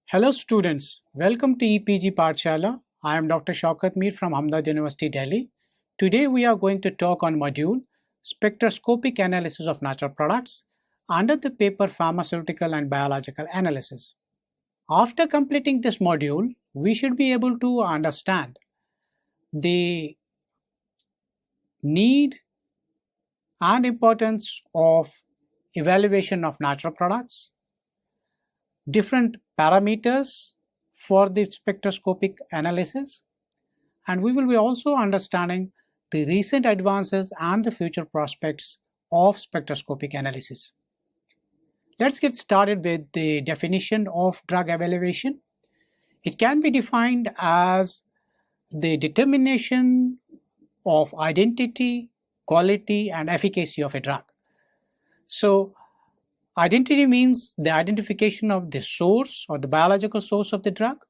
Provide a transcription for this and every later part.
Hello students, welcome to EPG Pathshala. I am Dr. Shaukat Mir from Ahmedabad University, Delhi. Today we are going to talk on module Spectroscopic Analysis of Natural Products under the paper Pharmaceutical and Biological Analysis. After completing this module, we should be able to understand the need and importance of evaluation of natural products, different parameters for the spectroscopic analysis, and we will be also understanding the recent advances and the future prospects of spectroscopic analysis. Let's get started with the definition of drug evaluation. It can be defined as the determination of identity, quality, and efficacy of a drug. So, identity means the identification of the source or the biological source of the drug.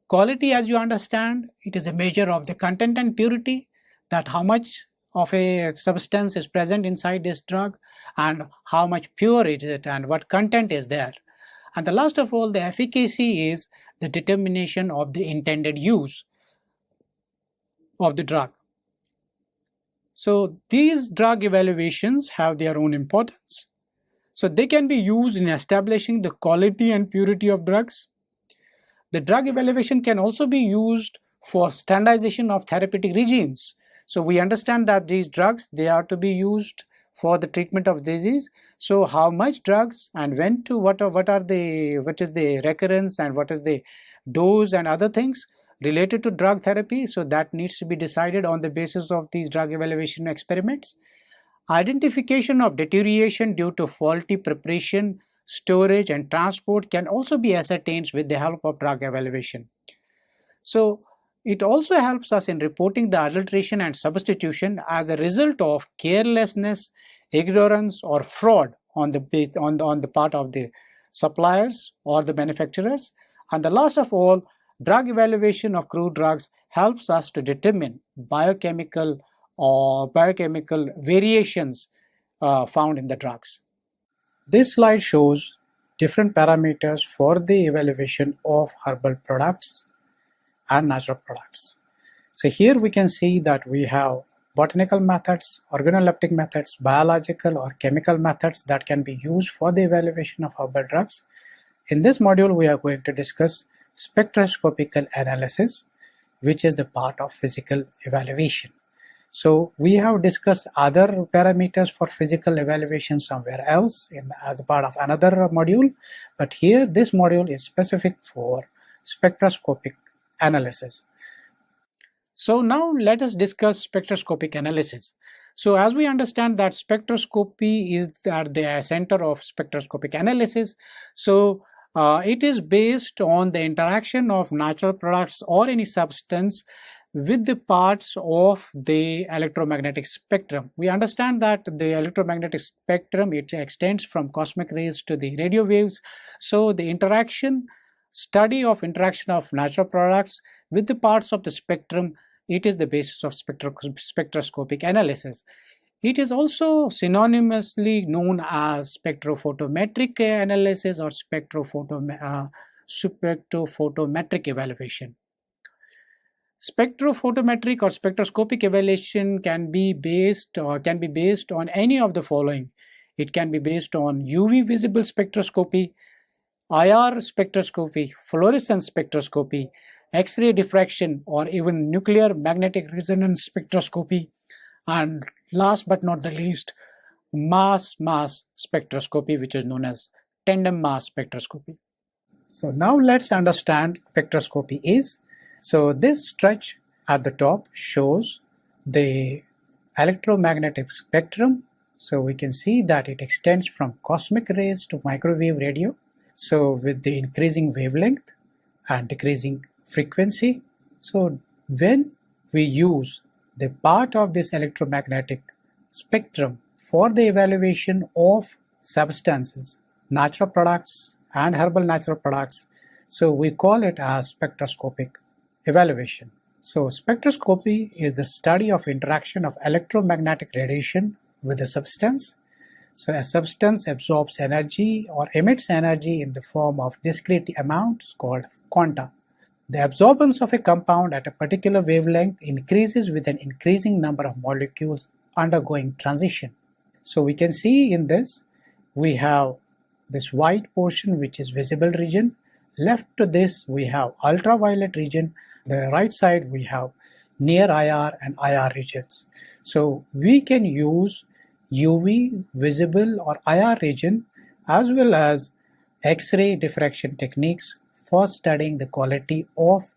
Quality, as you understand, it is a measure of the content and purity, that how much of a substance is present inside this drug and how much pure is it and what content is there. And the last of all, the efficacy is the determination of the intended use of the drug. So these drug evaluations have their own importance. So they can be used in establishing the quality and purity of drugs. The drug evaluation can also be used for standardization of therapeutic regimes. So we understand that these drugs, they are to be used for the treatment of disease. So how much drugs and when to, what is the recurrence and what is the dose and other things related to drug therapy. So that needs to be decided on the basis of these drug evaluation experiments. Identification of deterioration due to faulty preparation, storage, and transport can also be ascertained with the help of drug evaluation. So it also helps us in reporting the adulteration and substitution as a result of carelessness, ignorance, or fraud on the part of the suppliers or the manufacturers. And the last of all, drug evaluation of crude drugs helps us to determine biochemical variations found in the drugs. This slide shows different parameters for the evaluation of herbal products and natural products. So here we can see that we have botanical methods, organoleptic methods, biological or chemical methods that can be used for the evaluation of herbal drugs. In this module, we are going to discuss spectroscopic analysis, which is the part of physical evaluation. So we have discussed other parameters for physical evaluation somewhere else as a part of another module, but here this module is specific for spectroscopic analysis. So now let us discuss spectroscopic analysis. So as we understand that spectroscopy is at the center of spectroscopic analysis, so it is based on the interaction of natural products or any substance with the parts of the electromagnetic spectrum. We understand that the electromagnetic spectrum, it extends from cosmic rays to the radio waves. So the study of interaction of natural products with the parts of the spectrum, it is the basis of spectroscopic analysis. It is also synonymously known as spectrophotometric analysis or spectrophotometric evaluation. Spectrophotometric or spectroscopic evaluation can be based on any of the following. It can be based on UV visible spectroscopy, IR spectroscopy, fluorescence spectroscopy, X-ray diffraction, or even nuclear magnetic resonance spectroscopy, and last but not the least, mass spectroscopy, which is known as tandem mass spectroscopy. So now let's understand spectroscopy is. So this stretch at the top shows the electromagnetic spectrum. So we can see that it extends from cosmic rays to microwave radio. So with the increasing wavelength and decreasing frequency. So when we use the part of this electromagnetic spectrum for the evaluation of substances, natural products and herbal natural products, so we call it as spectroscopic evaluation. So spectroscopy is the study of interaction of electromagnetic radiation with a substance. So a substance absorbs energy or emits energy in the form of discrete amounts called quanta. The absorbance of a compound at a particular wavelength increases with an increasing number of molecules undergoing transition. So we can see in this, we have this white portion which is visible region. Left to this we have ultraviolet region. The right side we have near IR and IR regions. So we can use UV, visible or IR region as well as X-ray diffraction techniques for studying the quality of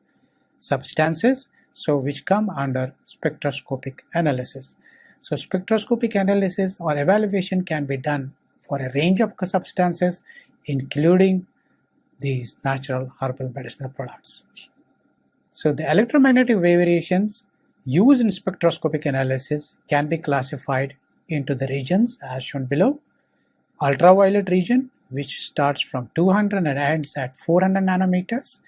substances, so which come under spectroscopic analysis. So spectroscopic analysis or evaluation can be done for a range of substances including these natural herbal medicinal products. So the electromagnetic variations used in spectroscopic analysis can be classified into the regions as shown below. Ultraviolet region, which starts from 200 and ends at 400 nanometers.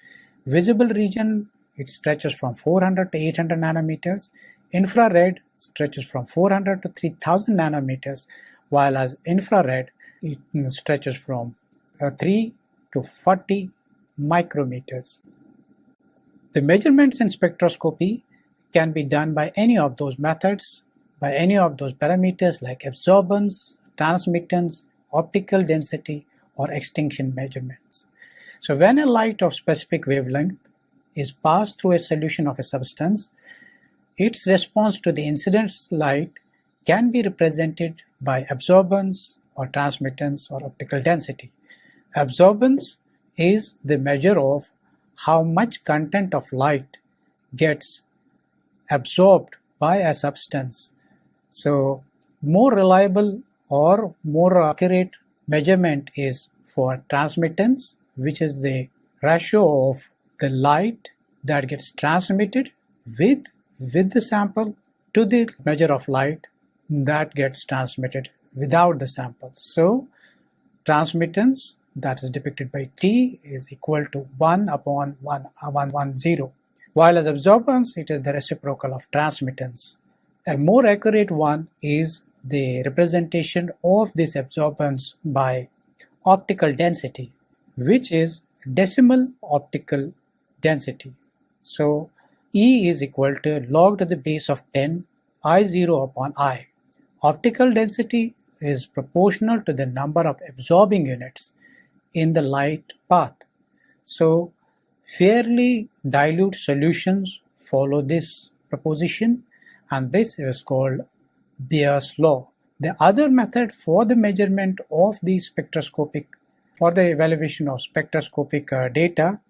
Visible region, it stretches from 400 to 800 nanometers. Infrared stretches from 400 to 3000 nanometers, while as infrared, it stretches from 3 to 40 micrometers. The measurements in spectroscopy can be done by any of those methods, by any of those parameters like absorbance, transmittance, optical density, or extinction measurements. So when a light of specific wavelength is passed through a solution of a substance, its response to the incident light can be represented by absorbance or transmittance or optical density. Absorbance is the measure of how much content of light gets absorbed by a substance. So more reliable or more accurate measurement is for transmittance, which is the ratio of the light that gets transmitted with the sample to the measure of light that gets transmitted without the sample. So transmittance, that is depicted by T, is equal to 1 upon 110. While as absorbance, it is the reciprocal of transmittance. A more accurate one is the representation of this absorbance by optical density, which is decimal optical density. So E is equal to log to the base of 10 I0 upon I. Optical density is proportional to the number of absorbing units in the light path. So fairly dilute solutions follow this proposition, and this is called Bayes' law. The other method for the measurement of the for the evaluation of spectroscopic data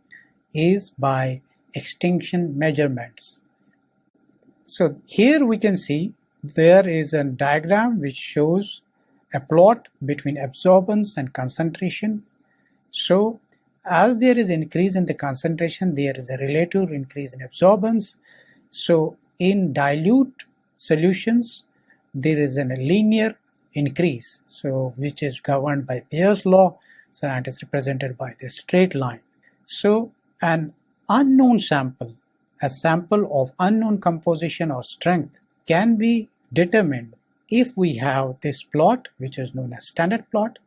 is by extinction measurements. So here we can see there is a diagram which shows a plot between absorbance and concentration. So as there is increase in the concentration, there is a relative increase in absorbance. So in dilute solutions, there is a linear increase, so which is governed by Bayes' law, so it is represented by the straight line. So an unknown sample, a sample of unknown composition or strength, can be determined if we have this plot, which is known as standard plot.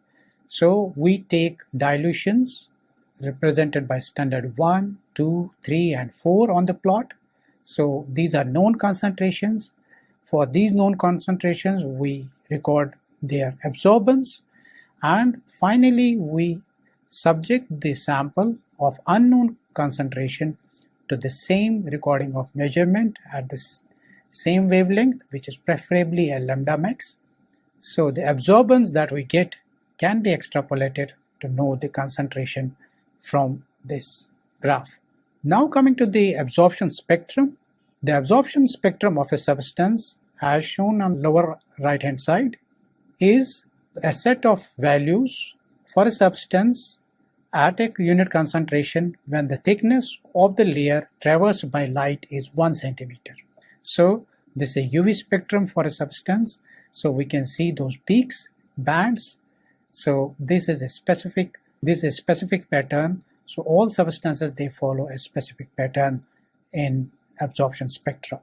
So we take dilutions represented by standard 1, 2, 3 and 4 on the plot. So these are known concentrations. For these known concentrations, we record their absorbance, and finally we subject the sample of unknown concentration to the same recording of measurement at the same wavelength, which is preferably a lambda max. So the absorbance that we get can be extrapolated to know the concentration from this graph. Now coming to the absorption spectrum. The absorption spectrum of a substance, as shown on lower right hand side, is a set of values for a substance at a unit concentration when the thickness of the layer traversed by light is 1 centimeter. So this is a UV spectrum for a substance. So we can see those peaks, bands. So this is a specific pattern. So all substances, they follow a specific pattern in absorption spectra.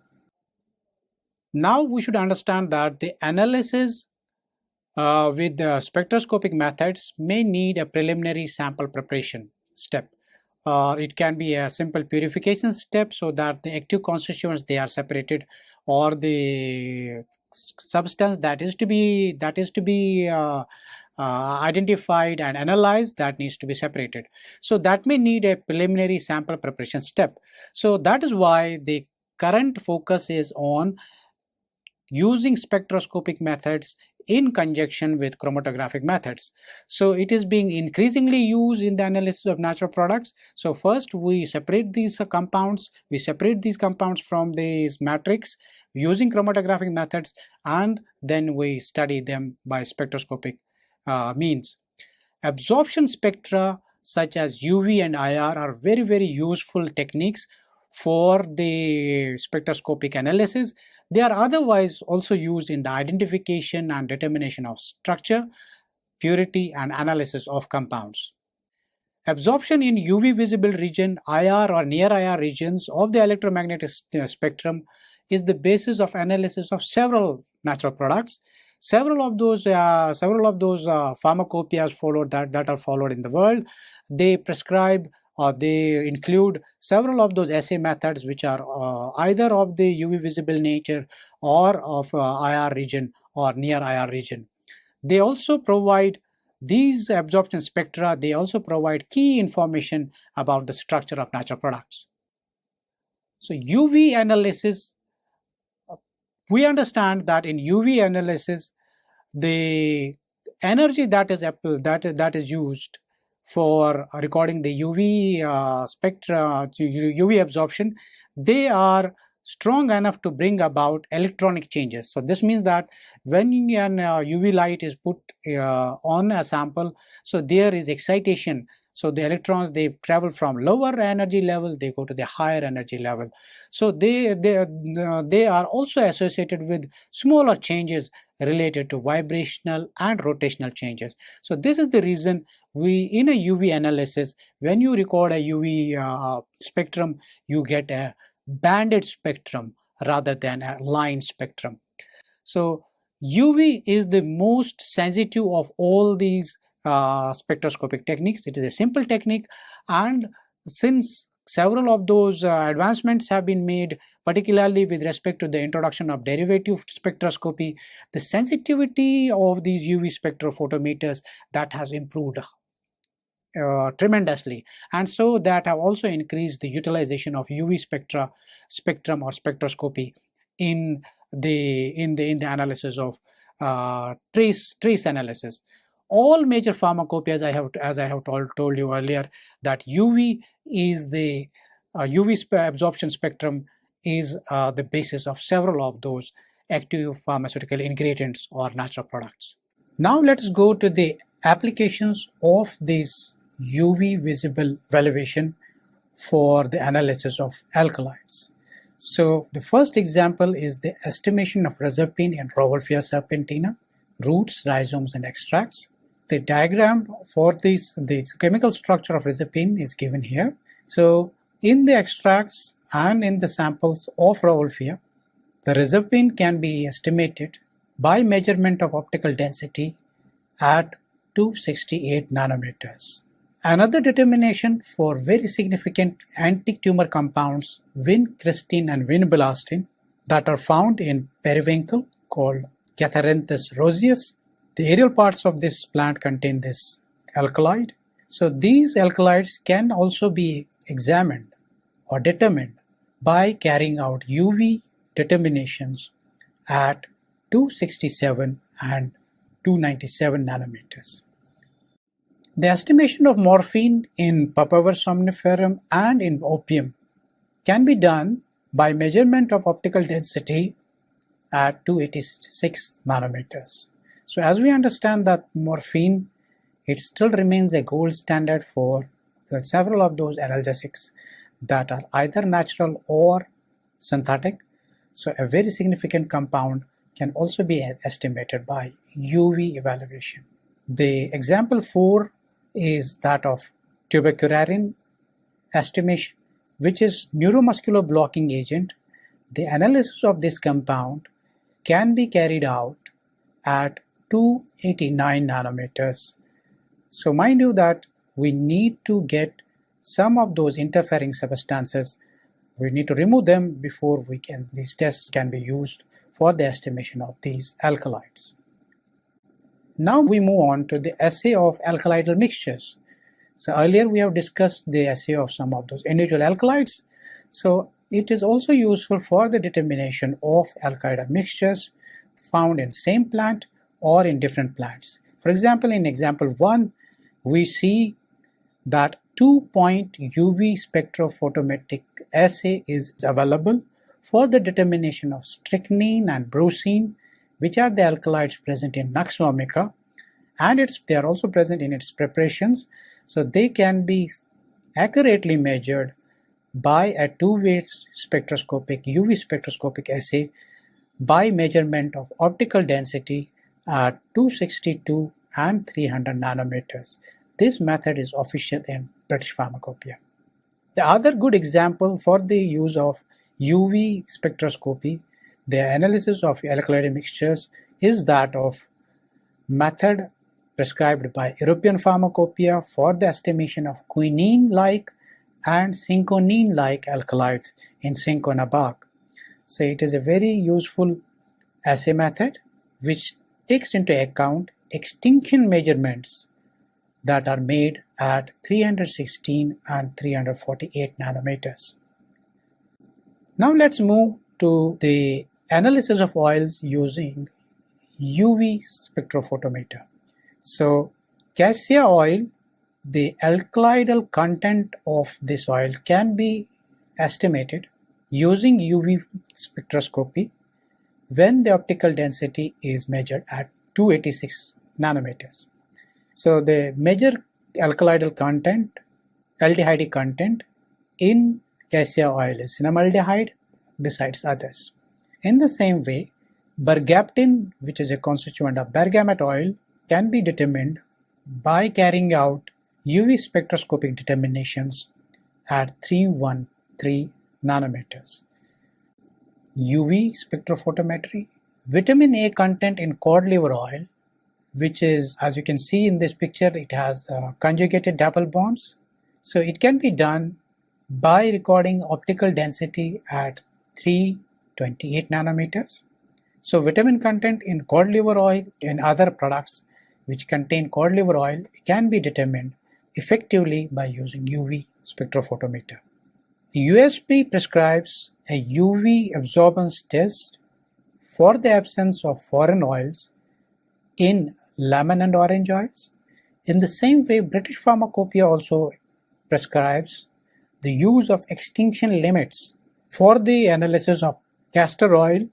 Now we should understand that the analysis with spectroscopic methods may need a preliminary sample preparation step. It can be a simple purification step so that the active constituents they are separated, or the substance that is to be identified and analyzed, that needs to be separated. So that may need a preliminary sample preparation step. So that is why the current focus is on using spectroscopic methods in conjunction with chromatographic methods. So it is being increasingly used in the analysis of natural products. So first we separate these compounds, from these matrix using chromatographic methods, and then we study them by spectroscopic means. Absorption spectra such as UV and IR are very useful techniques for the spectroscopic analysis. They are otherwise also used in the identification and determination of structure, purity, and analysis of compounds. Absorption in UV visible region, IR or near IR regions of the electromagnetic spectrum is the basis of analysis of several natural products. Several of those pharmacopoeias that are followed in the world, they prescribe or they include several of those assay methods which are either of the UV visible nature or of IR region or near IR region. They also provide these absorption spectra, they also provide key information about the structure of natural products. So UV analysis, we understand that in UV analysis, the energy that is used for recording the UV spectra, UV absorption, they are strong enough to bring about electronic changes. So this means that when an UV light is put on a sample, so there is excitation. So the electrons, they travel from lower energy level, they go to the higher energy level. So they are also associated with smaller changes related to vibrational and rotational changes. So this is the reason we, in a UV analysis, when you record a UV spectrum, you get a banded spectrum rather than a line spectrum. So UV is the most sensitive of all these spectroscopic techniques. It is a simple technique, and since several of those advancements have been made, particularly with respect to the introduction of derivative spectroscopy, the sensitivity of these UV spectrophotometers that has improved tremendously, and so that have also increased the utilization of UV spectrum or spectroscopy in the analysis of trace analysis. All major pharmacopoeias, as I have told you earlier, that UV is the absorption spectrum is the basis of several of those active pharmaceutical ingredients or natural products. Now let us go to the applications of this UV visible evaluation for the analysis of alkaloids. So the first example is the estimation of reserpine in Rauwolfia serpentina, roots, rhizomes, and extracts. The diagram for the chemical structure of reserpine is given here. So in the extracts and in the samples of Rauwolfia, the reserpine can be estimated by measurement of optical density at 268 nanometers. Another determination for very significant anti-tumor compounds, vincristine and vinblastine, that are found in periwinkle called Catharanthus roseus. The aerial parts of this plant contain this alkaloid. So these alkaloids can also be examined or determined by carrying out UV determinations at 267 and 297 nanometers. The estimation of morphine in Papaver somniferum and in opium can be done by measurement of optical density at 286 nanometers. So as we understand that morphine, it still remains a gold standard for several of those analgesics that are either natural or synthetic. So a very significant compound can also be estimated by UV evaluation. The example 4 is that of tuberculin estimation, which is neuromuscular blocking agent. The analysis of this compound can be carried out at 289 nanometers. So mind you that we need to get some of those interfering substances. We need to remove them before these tests can be used for the estimation of these alkaloids. Now we move on to the assay of alkaloidal mixtures. So earlier we have discussed the assay of some of those individual alkaloids. So it is also useful for the determination of alkaloidal mixtures found in same plant or in different plants. For example, in example 1, we see that 2-point UV spectrophotometric assay is available for the determination of strychnine and brucine, which are the alkaloids present in Nux vomica, and they are also present in its preparations. So they can be accurately measured by a two-way spectroscopic UV spectroscopic assay by measurement of optical density at 262 and 300 nanometers. This method is official in British Pharmacopoeia. The other good example for the use of UV spectroscopy, the analysis of alkaloidal mixtures, is that of method prescribed by European Pharmacopoeia for the estimation of quinine-like and cinchonine-like alkaloids in cinchona bark. So it is a very useful assay method which takes into account extinction measurements that are made at 316 and 348 nanometers. Now let's move to the analysis of oils using UV spectrophotometer. So cassia oil, the alkaloidal content of this oil can be estimated using UV spectroscopy when the optical density is measured at 286 nanometers. So the measure alkaloidal content, aldehyde content in cassia oil is cinnamaldehyde besides others. In the same way, bergaptin, which is a constituent of bergamot oil, can be determined by carrying out UV spectroscopic determinations at 313 nanometers. UV spectrophotometry, vitamin A content in cod liver oil, which is, as you can see in this picture, it has conjugated double bonds. So it can be done by recording optical density at 328 nanometers. So vitamin content in cod liver oil and other products which contain cod liver oil can be determined effectively by using UV spectrophotometer. USP prescribes a UV absorbance test for the absence of foreign oils in lemon and orange oils. In the same way, British Pharmacopoeia also prescribes the use of extinction limits for the analysis of castor oil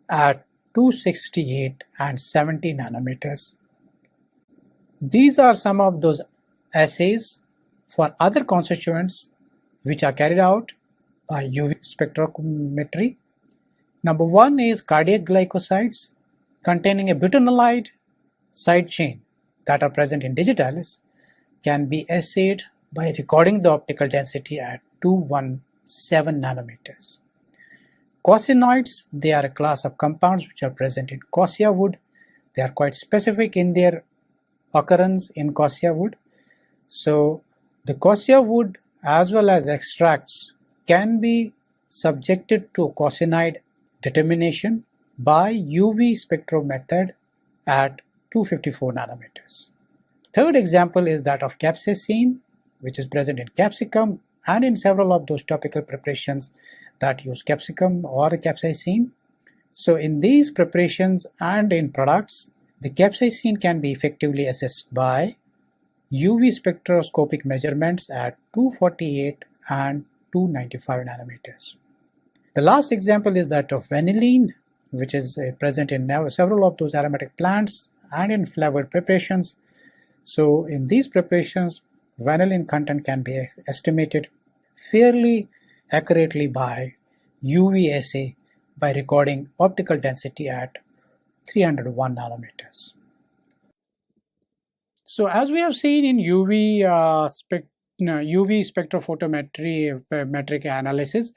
at 268 and 70 nanometers. These are some of those assays for other constituents which are carried out by UV spectrometry. Number 1 is cardiac glycosides containing a butanolide side chain that are present in digitalis can be assayed by recording the optical density at 217 nanometers. Cosinoids, they are a class of compounds which are present in quassia wood. They are quite specific in their occurrence in quassia wood. So the quassia wood as well as extracts can be subjected to cosinoid determination by UV spectro method at 254 nanometers. Third example is that of capsaicin, which is present in capsicum and in several of those topical preparations that use capsicum or capsaicin. So in these preparations and in products, the capsaicin can be effectively assessed by UV spectroscopic measurements at 248 and 295 nanometers. The last example is that of vanillin, which is present in several of those aromatic plants and in flavored preparations. So in these preparations, vanillin content can be estimated fairly accurately by UV assay by recording optical density at 301 nanometers. So as we have seen in UV spectrophotometry metric analysis,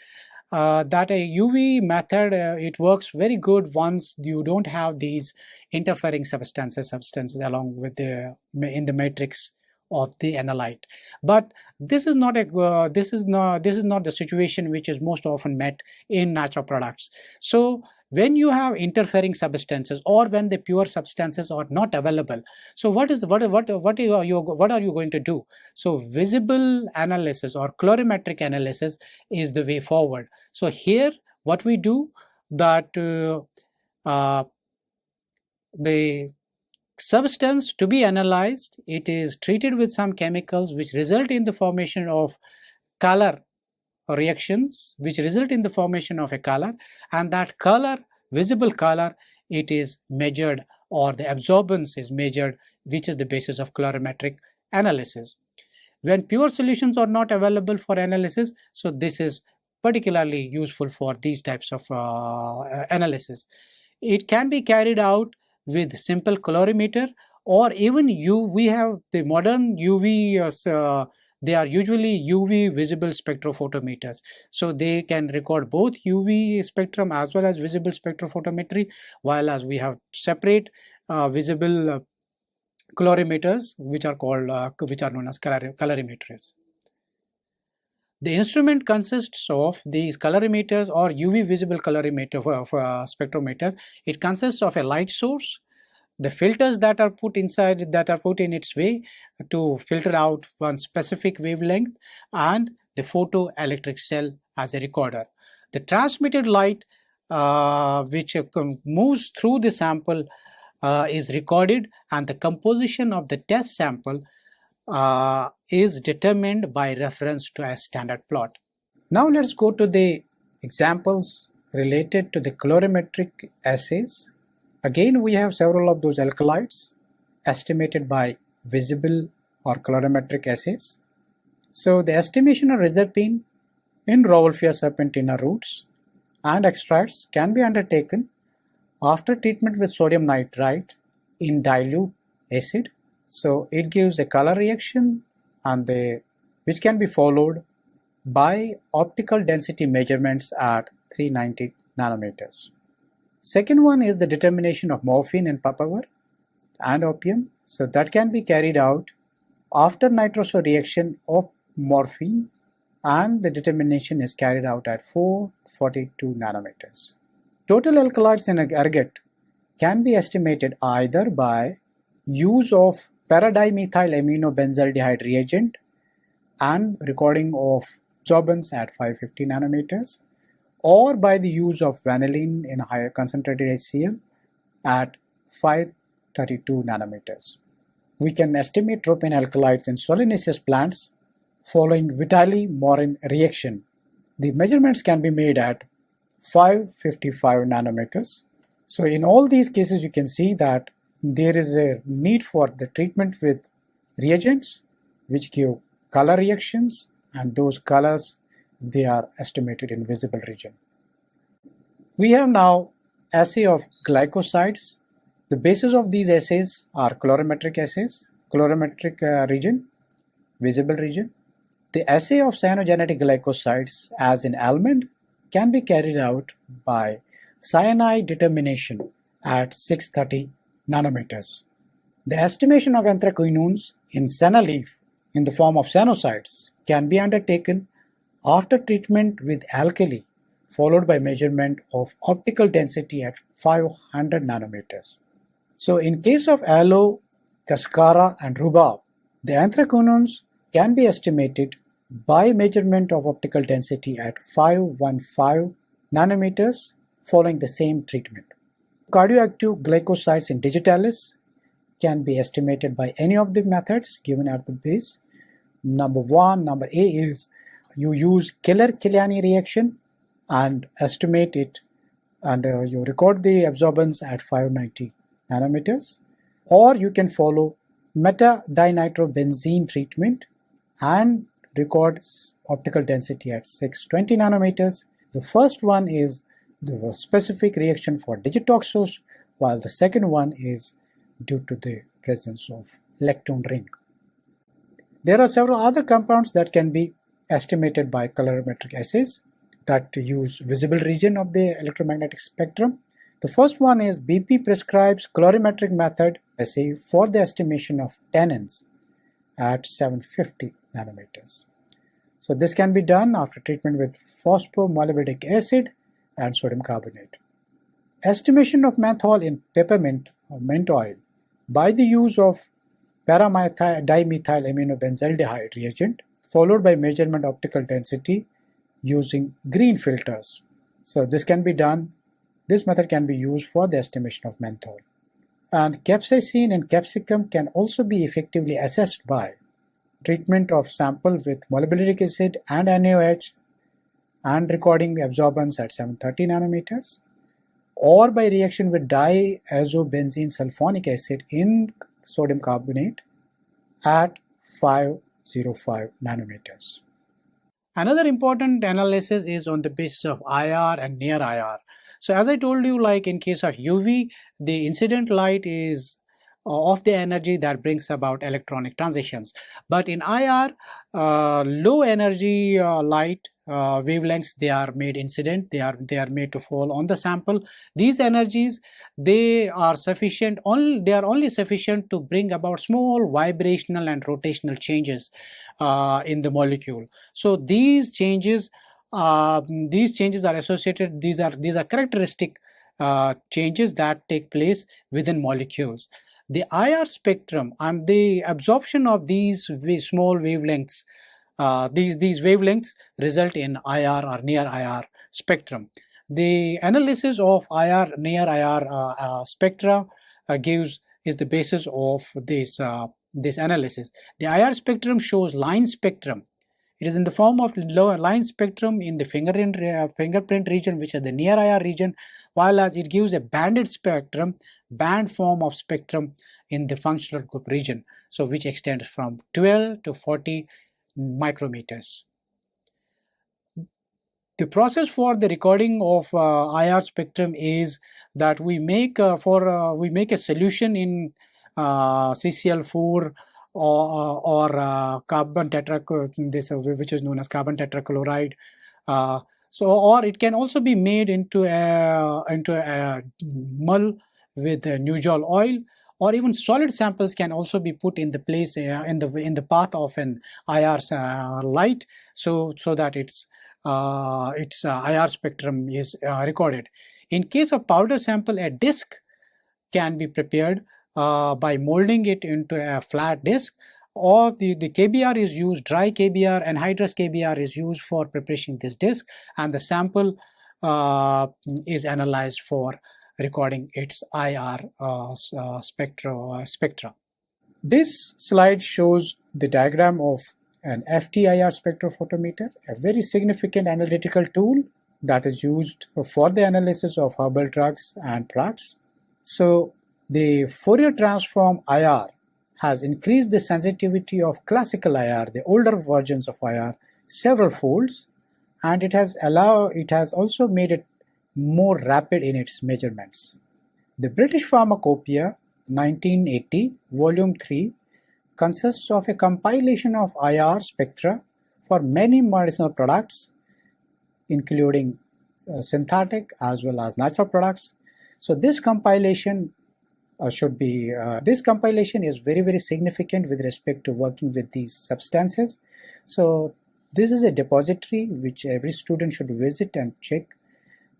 that a UV method, it works very good once you don't have these interfering substances along with in the matrix of the analyte. But this is not the situation which is most often met in natural products. So when you have interfering substances, or when the pure substances are not available, so what are you going to do? So visible analysis or colorimetric analysis is the way forward. So here what we do, that the substance to be analyzed, it is treated with some chemicals which result in the formation of color reactions, which result in the formation of a color, and that color, visible color, it is measured, or the absorbance is measured, which is the basis of colorimetric analysis. When pure solutions are not available for analysis, so this is particularly useful for these types of analysis. It can be carried out with simple colorimeter, or even we have the modern UV, they are usually UV visible spectrophotometers. So they can record both UV spectrum as well as visible spectrophotometry, while as we have separate visible colorimeters, which are known as colorimeters. The instrument consists of these colorimeters or UV visible colorimeter spectrometer. It consists of a light source, the filters that are put inside, that are put in its way to filter out one specific wavelength, and the photoelectric cell as a recorder. The transmitted light which moves through the sample is recorded, and the composition of the test sample is determined by reference to a standard plot. Now let's go to the examples related to the colorimetric assays. Again, we have several of those alkaloids estimated by visible or colorimetric assays. So the estimation of reserpine in Rauwolfia serpentina roots and extracts can be undertaken after treatment with sodium nitrite in dilute acid. So it gives a color reaction, and which can be followed by optical density measurements at 390 nanometers. Second one is the determination of morphine in papaver and opium. So that can be carried out after nitroso reaction of morphine, and the determination is carried out at 442 nanometers. Total alkaloids in aggregate can be estimated either by use of paradimethylaminobenzyaldehyde reagent and recording of absorbance at 550 nanometers, or by the use of vanillin in higher concentrated HCl at 532 nanometers. We can estimate tropane alkaloids in solanaceous plants following Vitali-Morin reaction. The measurements can be made at 555 nanometers. So in all these cases, you can see that there is a need for the treatment with reagents which give color reactions, and those colors, they are estimated in visible region. We have now assay of glycosides. The basis of these assays are colorimetric assays, colorimetric region, visible region. The assay of cyanogenetic glycosides as in almond can be carried out by cyanide determination at 630 nanometers. The estimation of anthraquinones in senna leaf in the form of cyanosides can be undertaken after treatment with alkali, followed by measurement of optical density at 500 nanometers. So in case of aloe, cascara and rhubarb, the anthraquinones can be estimated by measurement of optical density at 515 nanometers following the same treatment. Cardioactive glycosides in digitalis can be estimated by any of the methods given at the base. Number A is you use Killer-Kiliani reaction and estimate it, and you record the absorbance at 590 nanometers, or you can follow meta-dinitrobenzene treatment and record optical density at 620 nanometers. The first one is the specific reaction for digitoxos, while the second one is due to the presence of lactone ring. There are several other compounds that can be estimated by colorimetric assays that use visible region of the electromagnetic spectrum. The first one is BP prescribes colorimetric method assay for the estimation of tannins at 750 nanometers. So this can be done after treatment with phosphomolybdic acid and sodium carbonate. Estimation of menthol in peppermint or mint oil by the use of dimethylaminobenzylaldehyde reagent followed by measurement optical density using green filters. So this method can be used for the estimation of menthol. And capsaicin and capsicum can also be effectively assessed by treatment of sample with molybdic acid and NaOH and recording absorbance at 730 nanometers, or by reaction with diazobenzene sulfonic acid in sodium carbonate at 505 nanometers. Another important analysis is on the basis of IR and near IR. So as I told you, like in case of UV, the incident light is of the energy that brings about electronic transitions. But in IR, low energy light wavelengths, they are made incident, they are made to fall on the sample. These energies, they are only sufficient to bring about small vibrational and rotational changes in the molecule. So these changes are associated, these are characteristic changes that take place within molecules. The IR spectrum and the absorption of these small wavelengths, these wavelengths result in IR or near IR spectrum. The analysis of IR near IR spectra is the basis of this analysis. The IR spectrum shows line spectrum. It is in the form of line spectrum in the fingerprint region, which is the near IR region, while as it gives a banded spectrum, band form of spectrum in the functional group region, so which extends from 12 to 40 micrometers. The process for the recording of IR spectrum is that we make a solution in CCl4 or carbon which is known as carbon tetrachloride. Or it can also be made into a mull with Nujol oil, or even solid samples can also be put in the place in the path of an IR light, so that its IR spectrum is recorded. In case of powder sample, a disc can be prepared by molding it into a flat disc, or the KBR is used, dry KBR, anhydrous KBR is used for preparing this disc, and the sample is analyzed for recording its IR spectra. This slide shows the diagram of an FTIR spectrophotometer, a very significant analytical tool that is used for the analysis of herbal drugs and products. So the Fourier transform IR has increased the sensitivity of classical IR, the older versions of IR, several folds, and it has also made it more rapid in its measurements. The British Pharmacopoeia 1980 volume 3 consists of a compilation of IR spectra for many medicinal products, including synthetic as well as natural products. So this compilation is very, very significant with respect to working with these substances. So this is a depository which every student should visit and check,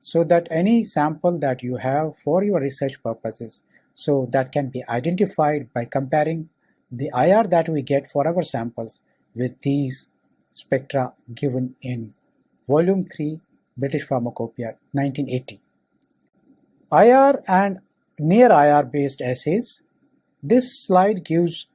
so that any sample that you have for your research purposes, so that can be identified by comparing the IR that we get for our samples with these spectra given in volume 3 British Pharmacopoeia 1980. IR and near IR based assays. This slide gives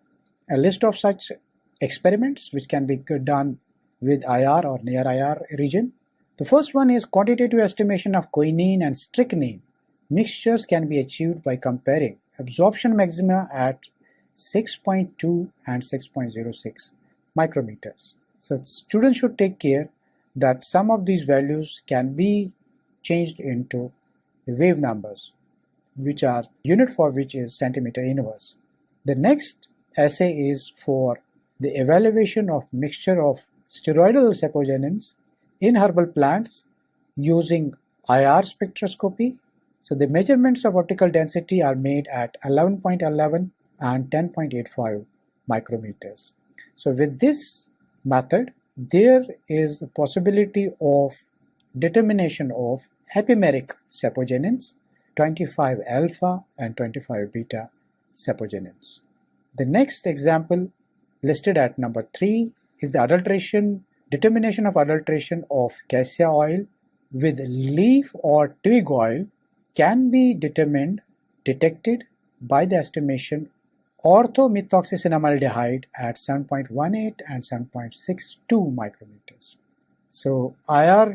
a list of such experiments which can be done with IR or near IR region. The first one is quantitative estimation of quinine and strychnine. Mixtures can be achieved by comparing absorption maxima at 6.2 and 6.06 micrometers. So students should take care that some of these values can be changed into the wave numbers, which are unit for which is centimeter inverse. The next assay is for the evaluation of mixture of steroidal sapogenins in herbal plants using IR spectroscopy So the measurements of optical density are made at 11.11 and 10.85 micrometers. So with this method, there is a possibility of determination of epimeric sapogenins, 25 alpha and 25 beta sapogenins. The next example listed at number 3 is the determination of adulteration of cassia oil with leaf or twig oil can be detected by the estimation orthomethoxycinnamaldehyde at 7.18 and 7.62 micrometers. So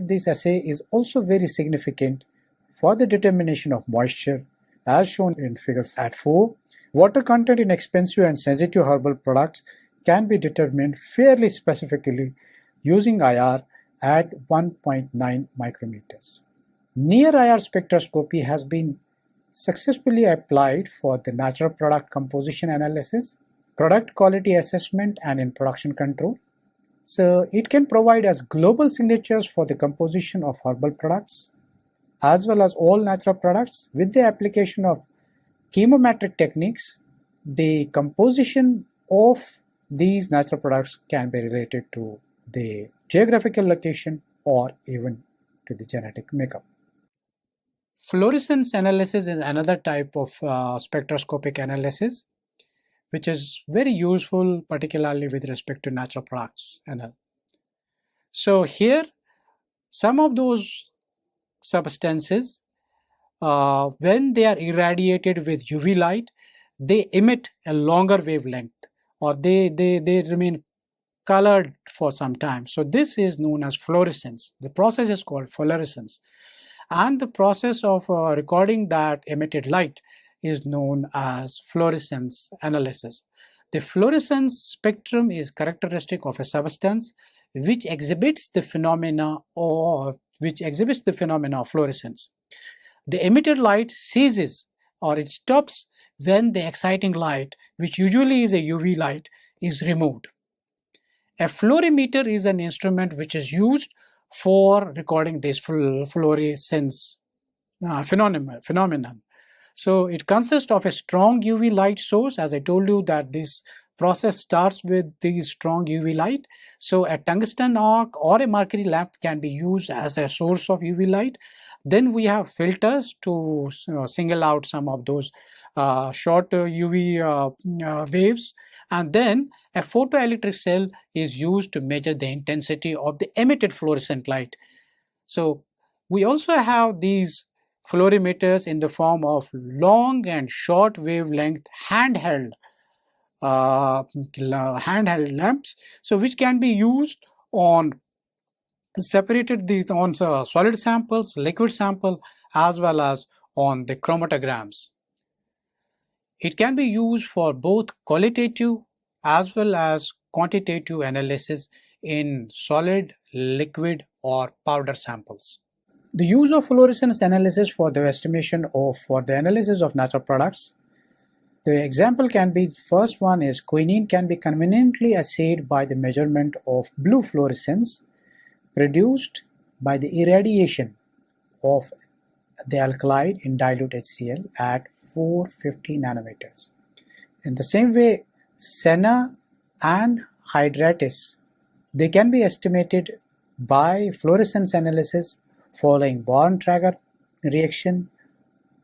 this assay is also very significant for the determination of moisture as shown in figure at 4. Water content in expensive and sensitive herbal products can be determined fairly specifically using IR at 1.9 micrometers. NIR IR spectroscopy has been successfully applied for the natural product composition analysis, product quality assessment, and in production control. So it can provide us global signatures for the composition of herbal products as well as all natural products. With the application of chemometric techniques, the composition of these natural products can be related to the geographical location or even to the genetic makeup. Fluorescence analysis is another type of spectroscopic analysis which is very useful, particularly with respect to natural products. So here some of those substances, when they are irradiated with UV light, they emit a longer wavelength, or they remain colored for some time. So this is known as fluorescence. The process is called fluorescence, and the process of recording that emitted light is known as fluorescence analysis. The fluorescence spectrum is characteristic of a substance which exhibits the phenomena of fluorescence. The emitted light ceases or it stops when the exciting light, which usually is a UV light, is removed. A fluorimeter is an instrument which is used for recording this fluorescence phenomenon. So it consists of a strong UV light source. As I told you that this process starts with the strong UV light. So a tungsten arc or a mercury lamp can be used as a source of UV light. Then we have filters to single out some of those short UV waves, and then a photoelectric cell is used to measure the intensity of the emitted fluorescent light. So we also have these fluorimeters in the form of long and short wavelength handheld lamps, so which can be used on solid samples, liquid sample, as well as on the chromatograms. It can be used for both qualitative as well as quantitative analysis in solid, liquid, or powder samples. The use of fluorescence analysis for the analysis of natural products. The example can be, first one is quinine can be conveniently assayed by the measurement of blue fluorescence produced by the irradiation of the alkaloid in dilute HCl at 450 nanometers. In the same way, senna and hydratis, they can be estimated by fluorescence analysis following Born-Traeger reaction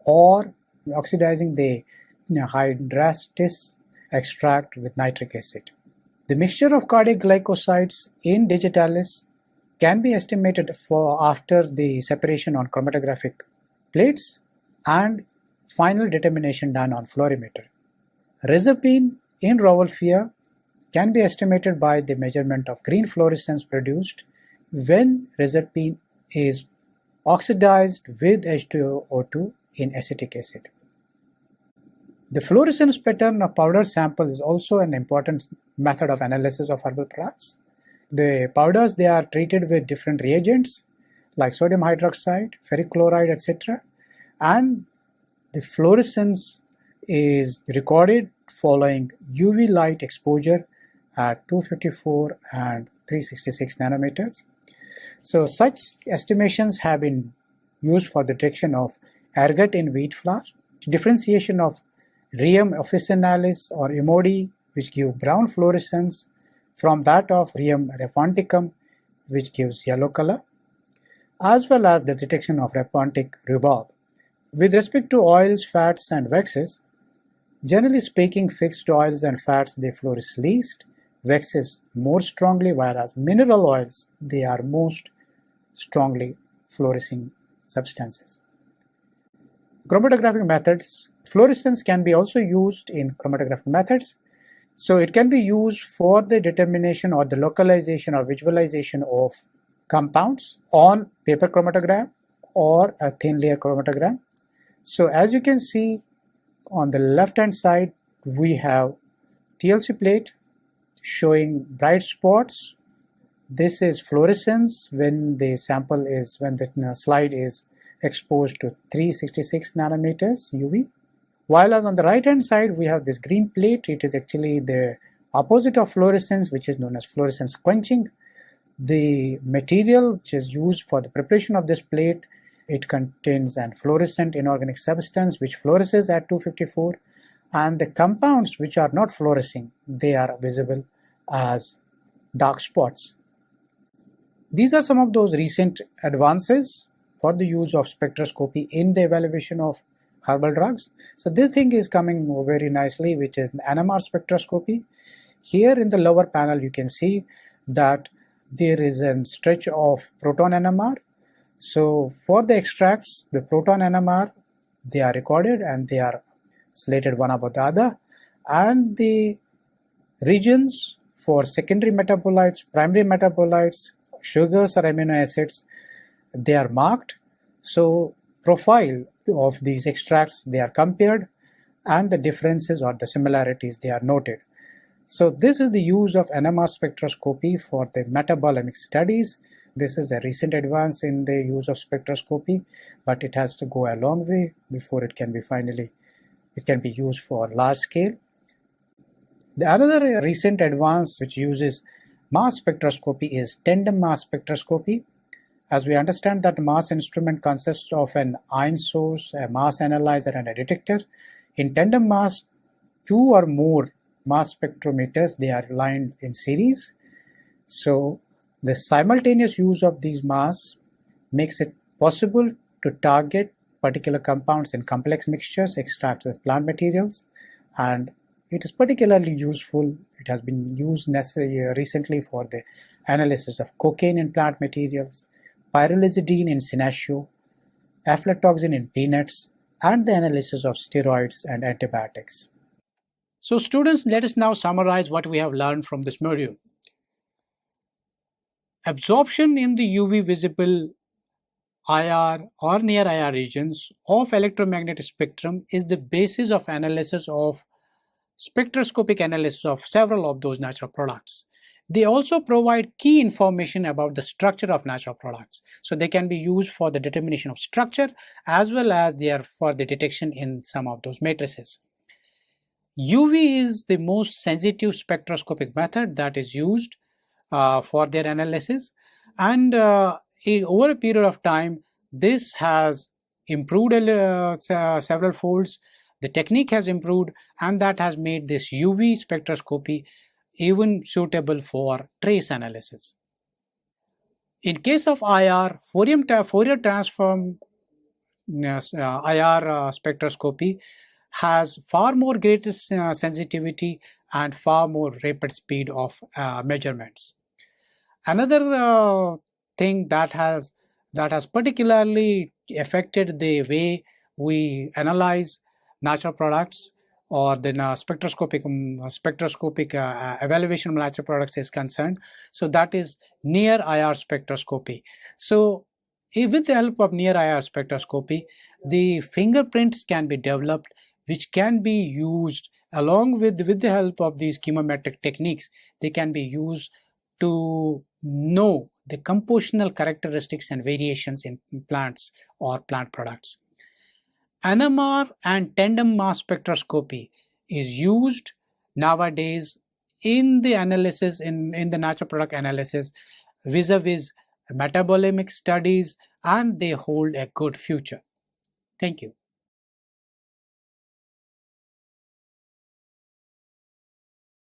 or oxidizing the hydratis extract with nitric acid. The mixture of cardiac glycosides in digitalis can be estimated after the separation on chromatographic plates and final determination done on fluorimeter. Reserpine in Rauwolfia can be estimated by the measurement of green fluorescence produced when reserpine is oxidized with H2O2 in acetic acid. The fluorescence pattern of powder sample is also an important method of analysis of herbal products. The powders, they are treated with different reagents like sodium hydroxide, ferric chloride, etc. And the fluorescence is recorded following UV light exposure at 254 and 366 nanometers. So such estimations have been used for the detection of ergot in wheat flour, differentiation of rheum officinalis or imodi, which give brown fluorescence, from that of rheum reponticum, which gives yellow color, as well as the detection of repontic rhubarb. With respect to oils, fats, and waxes, generally speaking, fixed oils and fats, they fluoresce least, waxes more strongly, whereas mineral oils, they are most strongly fluorescing substances. Chromatographic methods. Fluorescence can be also used in chromatographic methods. So it can be used for the determination or the localization or visualization of compounds on paper chromatogram or a thin layer chromatogram. So as you can see on the left hand side, we have TLC plate showing bright spots. This is fluorescence when the slide is exposed to 366 nanometers UV. While as on the right hand side we have this green plate, it is actually the opposite of fluorescence, which is known as fluorescence quenching. The material which is used for the preparation of this plate, it contains an fluorescent inorganic substance which fluoresces at 254, and the compounds which are not fluorescing, they are visible as dark spots. These are some of those recent advances for the use of spectroscopy in the evaluation of herbal drugs. So this thing is coming very nicely, which is NMR spectroscopy. Here in the lower panel you can see that there is a stretch of proton NMR. So for the extracts, the proton NMR, they are recorded and they are slated one above the other, and the regions for secondary metabolites, primary metabolites, sugars or amino acids, they are marked. So profile of these extracts, they are compared, and the differences or the similarities, they are noted. So this is the use of NMR spectroscopy for the metabolomic studies. This is a recent advance in the use of spectroscopy, but it has to go a long way before it can be used for large scale. The another recent advance which uses mass spectroscopy is tandem mass spectroscopy. As we understand that mass instrument consists of an ion source, a mass analyzer, and a detector. In tandem mass, two or more mass spectrometers, they are aligned in series. So the simultaneous use of these mass makes it possible to target particular compounds in complex mixtures, extracts, and plant materials, and it is particularly useful. It has been used recently for the analysis of cocaine in plant materials, pyrrolizidine in cinnacio, aflatoxin in peanuts, and the analysis of steroids and antibiotics. So students, let us now summarize what we have learned from this module. Absorption in the UV visible IR or near IR regions of electromagnetic spectrum is the basis of analysis of spectroscopic analysis of several of those natural products. They also provide key information about the structure of natural products. So they can be used for the determination of structure as well as they are for the detection in some of those matrices. UV is the most sensitive spectroscopic method that is used for their analysis, and over a period of time this has improved several folds. The technique has improved, and that has made this UV spectroscopy even suitable for trace analysis. In case of IR, Fourier transform IR spectroscopy has far more greater sensitivity and far more rapid speed of measurements. Another thing that has particularly affected the way we analyze natural products or the spectroscopic evaluation of natural products is concerned. So that is near IR spectroscopy. So with the help of near IR spectroscopy, the fingerprints can be developed, which can be used along with the help of these chemometric techniques. They can be used to know the compositional characteristics and variations in plants or plant products. NMR and tandem mass spectroscopy is used nowadays in the analysis, in the natural product analysis vis-a-vis metabolomic studies, and they hold a good future. Thank you.